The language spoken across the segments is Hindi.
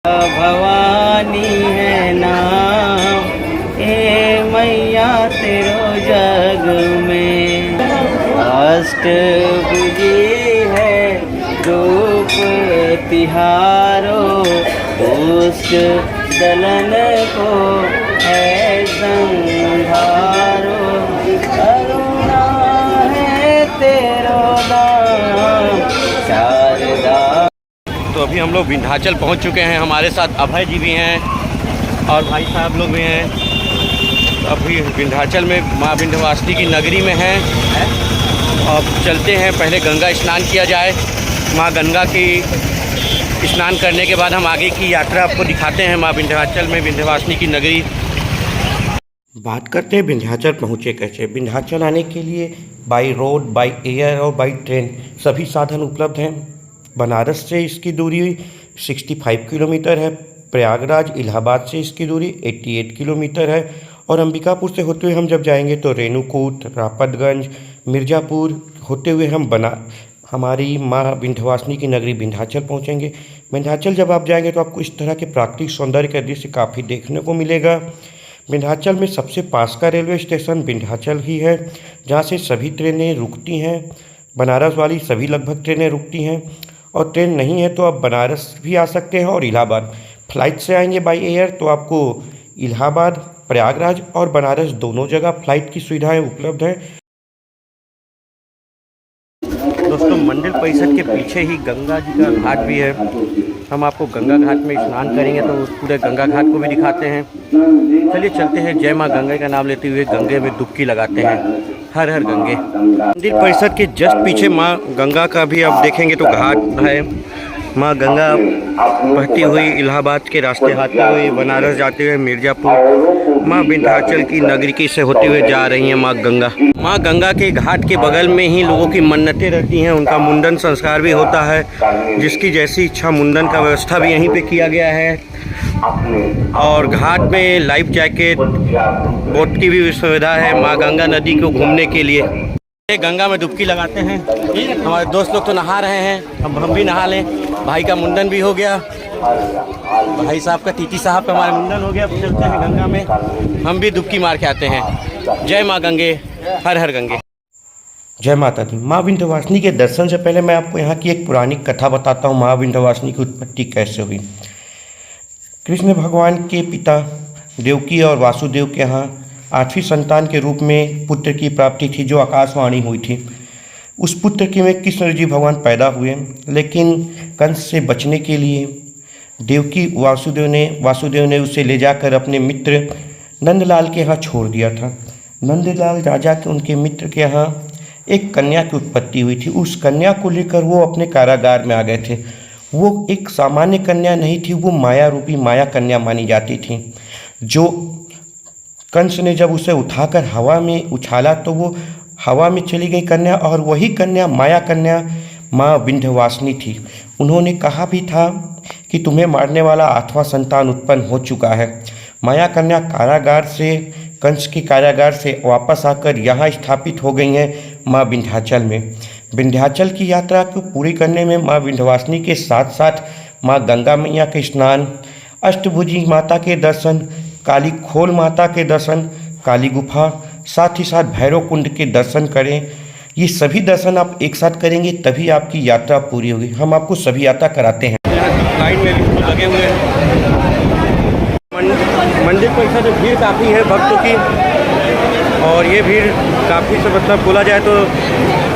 भवानी है नाम, ए मैया तेरो जग में। अष्टभुजी है रूप तिहारो, दुष्ट दलन को है संहारो। करुणा है तेरो नाम शारदा। तो अभी हम लोग विंध्याचल पहुंच चुके हैं। हमारे साथ अभय जी भी हैं और भाई साहब लोग भी हैं। तो अभी विंध्याचल में माँ विंध्यवासिनी की नगरी में हैं। अब चलते हैं, पहले गंगा स्नान किया जाए। माँ गंगा की स्नान करने के बाद हम आगे की यात्रा आपको दिखाते हैं। माँ विंध्याचल में विंध्यवासिनी की नगरी। बात करते हैं विंध्याचल पहुँचे कैसे। विंध्याचल आने के लिए बाई रोड, बाई एयर और बाई ट्रेन सभी साधन उपलब्ध हैं। बनारस से इसकी दूरी 65 किलोमीटर है। प्रयागराज इलाहाबाद से इसकी दूरी 88 किलोमीटर है। और अंबिकापुर से होते हुए हम जब जाएंगे तो रेणुकूट, रापतगंज, मिर्ज़ापुर होते हुए हम हमारी माँ विंध्यवासिनी की नगरी विंध्याचल पहुँचेंगे। विंध्याचल जब आप जाएंगे तो आपको इस तरह के प्राकृतिक सौंदर्य का दृश्य काफ़ी देखने को मिलेगा। विंध्याचल में सबसे पास का रेलवे स्टेशन विंध्याचल ही है, जहाँ से सभी ट्रेनें रुकती हैं। बनारस वाली सभी लगभग ट्रेनें रुकती हैं। और ट्रेन नहीं है तो आप बनारस भी आ सकते हैं और इलाहाबाद। फ़्लाइट से आएंगे बाई एयर तो आपको इलाहाबाद, प्रयागराज और बनारस दोनों जगह फ़्लाइट की सुविधाएं उपलब्ध हैं। दोस्तों, मंदिर परिसर के पीछे ही गंगा जी का घाट भी है। हम आपको गंगा घाट में स्नान करेंगे तो उस पूरे गंगा घाट को भी दिखाते हैं। चलिए चलते हैं। जय माँ गंगा का नाम लेते हुए गंगे में डुबकी लगाते हैं। हर हर गंगे। मंदिर परिसर के जस्ट पीछे माँ गंगा का भी आप देखेंगे तो घाट है। माँ गंगा बहती हुई इलाहाबाद के रास्ते आते हुए बनारस जाते हुए मिर्ज़ापुर माँ विंध्याचल की नगरी की से होते हुए जा रही हैं माँ गंगा। माँ गंगा के घाट के बगल में ही लोगों की मन्नतें रहती हैं। उनका मुंडन संस्कार भी होता है। जिसकी जैसी इच्छा मुंडन का व्यवस्था भी यहीं पे किया गया है। और घाट में लाइफ जैकेट, बोट की भी सुविधा है माँ गंगा नदी को घूमने के लिए। गंगा में डुबकी लगाते हैं। हमारे दोस्त लोग तो नहा रहे हैं, अब हम भी नहा लें। भाई का मुंडन भी हो गया, भाई साहब का, टीटी साहब का हमारा मुंडन हो गया। अब चलते हैं गंगा में, हम भी डुबकी मार के आते हैं। जय माँ गंगे, हर हर गंगे। जय माता दी। माँ विंध्यवासिनी के दर्शन से पहले मैं आपको यहाँ की एक पुरानी कथा बताता हूँ। माँ विंध्यवासिनी की उत्पत्ति कैसे हुई। कृष्ण भगवान के पिता देवकी और वासुदेव के यहाँ 8वीं संतान के रूप में पुत्र की प्राप्ति थी, जो आकाशवाणी हुई थी। उस पुत्र के में कृष्ण जी भगवान पैदा हुए, लेकिन कंस से बचने के लिए देवकी वासुदेव ने उसे ले जाकर अपने मित्र नंदलाल के यहाँ छोड़ दिया था। नंदलाल राजा के उनके मित्र के यहाँ एक कन्या की उत्पत्ति हुई थी। उस कन्या को लेकर वो अपने कारागार में आ गए थे। वो एक सामान्य कन्या नहीं थी, वो माया रूपी माया कन्या मानी जाती थी। जो कंस ने जब उसे उठाकर हवा में उछाला तो वो हवा में चली गई कन्या, और वही कन्या माया कन्या माँ विंध्यवासिनी थी। उन्होंने कहा भी था कि तुम्हें मारने वाला 8वां संतान उत्पन्न हो चुका है। माया कन्या कारागार से, कंस के कारागार से वापस आकर यहाँ स्थापित हो गई हैं माँ विंध्याचल में। विंध्याचल की यात्रा को पूरी करने में माँ विंध्यवासिनी के साथ साथ माँ गंगा मैया के स्नान, अष्टभुजी माता के दर्शन, काली खोल माता के दर्शन, काली गुफा, साथ ही साथ भैरव कुंड के दर्शन करें। ये सभी दर्शन आप एक साथ करेंगे तभी आपकी यात्रा पूरी होगी। हम आपको सभी यात्रा कराते हैं। लाइन में भी लगे हुए हैं। मंदिर परिसर में भीड़ काफ़ी है भक्तों की, और ये भीड़ काफ़ी से मतलब बोला जाए तो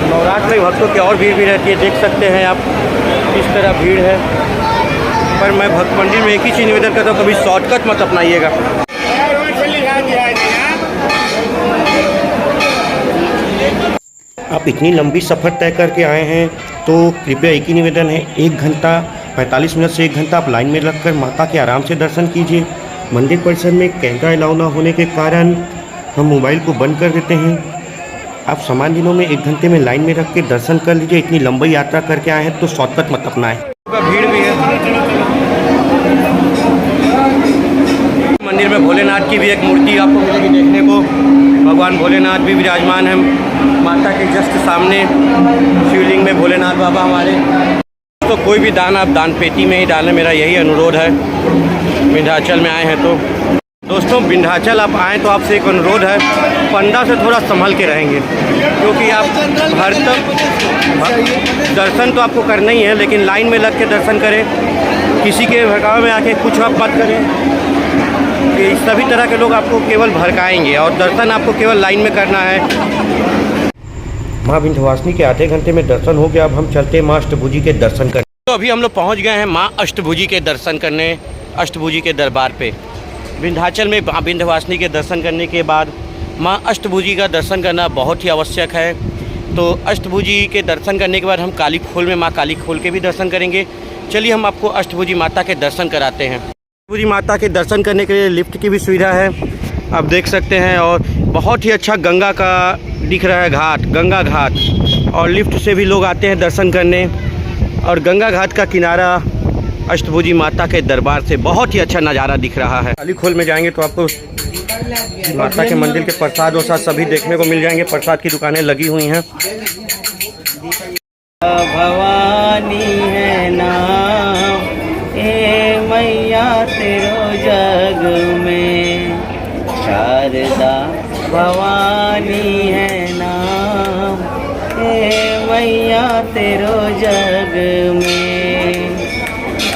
नवरात्र में भक्तों की और भीड़ भी रहती है। देख सकते हैं आप किस तरह भीड़ है। पर मैं भक्त मंदिर में एक ही चीज़ निवेदन करता हूँ, कभी शॉर्टकट मत अपनाइएगा। आप इतनी लंबी सफ़र तय करके आए हैं तो कृपया एक ही निवेदन है, 1 घंटा 45 मिनट से 1 घंटा आप लाइन में लगकर माता के आराम से दर्शन कीजिए। मंदिर परिसर में कैमरा अलाउ ना होने के कारण हम मोबाइल को बंद कर देते हैं। आप समान दिनों में 1 घंटे में लाइन में रख के दर्शन कर लीजिए। इतनी लंबी यात्रा करके आए हैं तो शॉर्टकट मत अपनाएं। भीड़ भी है। मंदिर में भोलेनाथ की भी एक मूर्ति आपको मिलेगी देखने को। भगवान भोलेनाथ भी विराजमान हैं। माता के जस्ट सामने शिवलिंग में भोलेनाथ बाबा हमारे तो कोई भी दान आप दान पेटी में ही डालें, मेरा यही अनुरोध है। विंध्याचल में आए हैं तो दोस्तों, विंध्याचल आप आएँ तो आपसे एक अनुरोध है, पंडा से थोड़ा संभल के रहेंगे, क्योंकि आप हर तक दर्शन तो आपको करना ही है, लेकिन लाइन में लग के दर्शन करें। किसी के भड़काव में आके कुछ आप मत करें, कि सभी तरह के लोग आपको केवल भड़काएंगे, और दर्शन आपको केवल लाइन में करना है। माँ विंध्यवासिनी के आधे घंटे में दर्शन हो गया। अब हम चलते हैं माँ अष्टभुजी के दर्शन करने। तो अभी हम लोग पहुँच गए हैं माँ अष्टभुजी के दर्शन करने, अष्टभुजी के दरबार पे। विंध्याचल में माँ विंध्यवासिनी के दर्शन करने के बाद माँ अष्टभुजी का दर्शन करना बहुत ही आवश्यक है। तो अष्टभुजी के दर्शन करने के बाद हम काली खोल में माँ काली खोल के भी दर्शन करेंगे। चलिए हम आपको अष्टभुजी माता के दर्शन कराते हैं। अष्टभुजी माता के दर्शन करने के लिए लिफ्ट की भी सुविधा है, आप देख सकते हैं। और बहुत ही अच्छा गंगा का दिख रहा है घाट, गंगा घाट, और लिफ्ट से भी लोग आते हैं दर्शन करने। और गंगा घाट का किनारा अष्टभुजी माता के दरबार से बहुत ही अच्छा नज़ारा दिख रहा है। काली खोल में जाएंगे तो आपको माता के मंदिर के प्रसाद वसाद सभी देखने को मिल जाएंगे। प्रसाद की दुकानें लगी हुई हैं। भवानी है नाम, ए मैया तेरो जग में, शारदा भवानी है नाम, ए मैया तेरो जग में,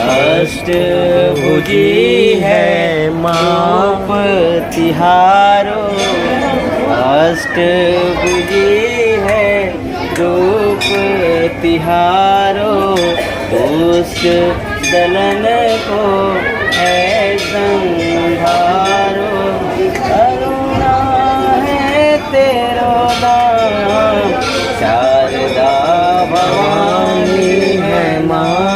अष्टभुजी है माँ तिहारो, अष्टभुजी है रूप तिहारो, दुष्ट दलन को है संहारो, करुणा है तेरो नाम, शारदा भवानी है माँ,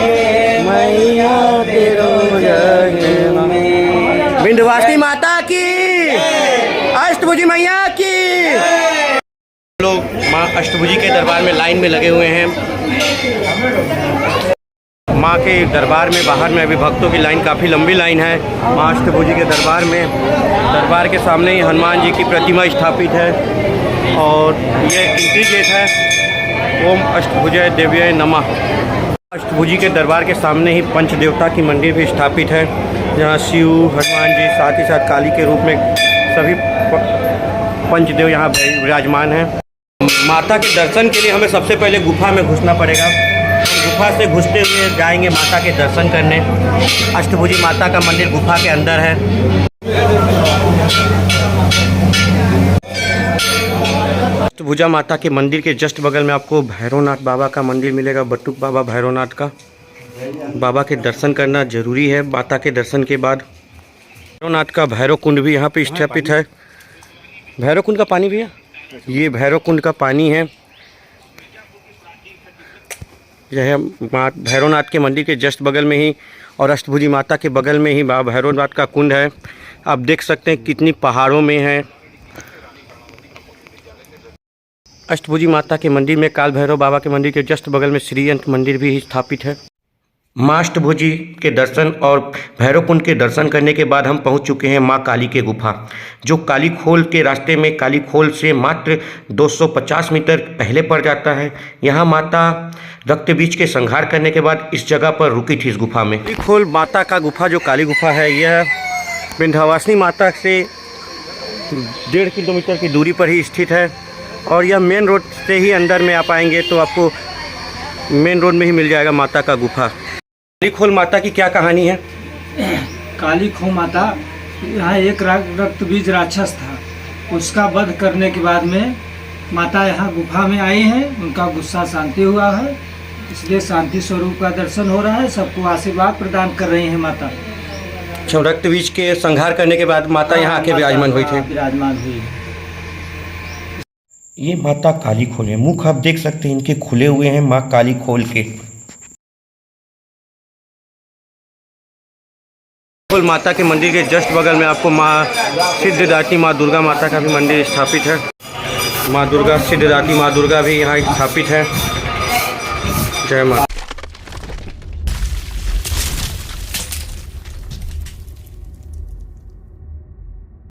ए मैया तेरो जग में। विंध्यवासिनी माता की, अष्टभुजी मैया की। लोग माँ अष्टभुजी के दरबार में लाइन में लगे हुए हैं। माँ के दरबार में बाहर में अभी भक्तों की लाइन, काफ़ी लंबी लाइन है। माँ अष्टभुजी के दरबार में, दरबार के सामने ही हनुमान जी की प्रतिमा स्थापित है, और ये एंट्री गेट है। ओम अष्टभुजय देव्यै नमः। अष्टभुजी के दरबार के सामने ही पंचदेवता की मंदिर भी स्थापित है, जहाँ शिव, हनुमान जी, साथ ही साथ काली के रूप में सभी पंचदेव यहाँ विराजमान हैं। माता के दर्शन के लिए हमें सबसे पहले गुफा में घुसना पड़ेगा। हम गुफा से घुसते हुए जाएंगे माता के दर्शन करने। अष्टभुजी माता का मंदिर गुफा के अंदर है। अष्टभुजा माता के मंदिर के जस्ट बगल में आपको भैरवनाथ बाबा का मंदिर मिलेगा, बटुक बाबा भैरवनाथ का। बाबा के दर्शन करना जरूरी है। माता के दर्शन के बाद भैरवनाथ का भैरव कुंड भी यहाँ पे स्थापित है। भैरव कुंड का पानी भी है, ये भैरव कुंड का पानी है। यह है भैरवनाथ के मंदिर के जस्ट बगल में ही, और अष्टभुजी माता के बगल में ही बाबा भैरवनाथ का कुंड है। आप देख सकते हैं कितनी पहाड़ों में है। अष्टभुजी माता के मंदिर में काल भैरव बाबा के मंदिर के जस्ट बगल में श्रीयंत्र मंदिर भी स्थापित है। माँ अष्टभुजी के दर्शन और भैरव कुंड के दर्शन करने के बाद हम पहुंच चुके हैं माँ काली के गुफा, जो काली खोल के रास्ते में, काली खोल से मात्र 250 मीटर पहले पड़ जाता है। यहाँ माता रक्त बीज के संहार करने के बाद इस जगह पर रुकी थी, इस गुफा में। काली खोल माता का गुफा, जो काली गुफा है, यह विंध्यवासिनी माता से 1.5 किलोमीटर की दूरी पर ही स्थित है, और यह मेन रोड से ही अंदर में आप आएंगे तो आपको मेन रोड में ही मिल जाएगा माता का गुफा। काली खोल माता की क्या कहानी है? काली खोल माता, यहाँ एक रक्त बीज राक्षस था, उसका वध करने के बाद में माता यहाँ गुफा में आई है। उनका गुस्सा शांति हुआ है, इसलिए शांति स्वरूप का दर्शन हो रहा है। सबको आशीर्वाद प्रदान कर रही है माता। रक्त बीज के संहार करने के बाद माता यहाँ आके विराजमान हुई थी। विराजमान हुई। ये माता काली खोल है। मुख आप देख सकते हैं इनके खुले हुए हैं माँ काली खोल के। खोल माता के मंदिर के जस्ट बगल में आपको माँ सिद्धदात्री माँ दुर्गा माता का भी मंदिर स्थापित है। माँ दुर्गा, सिद्धदात्री माँ दुर्गा भी यहाँ स्थापित है। जय माता।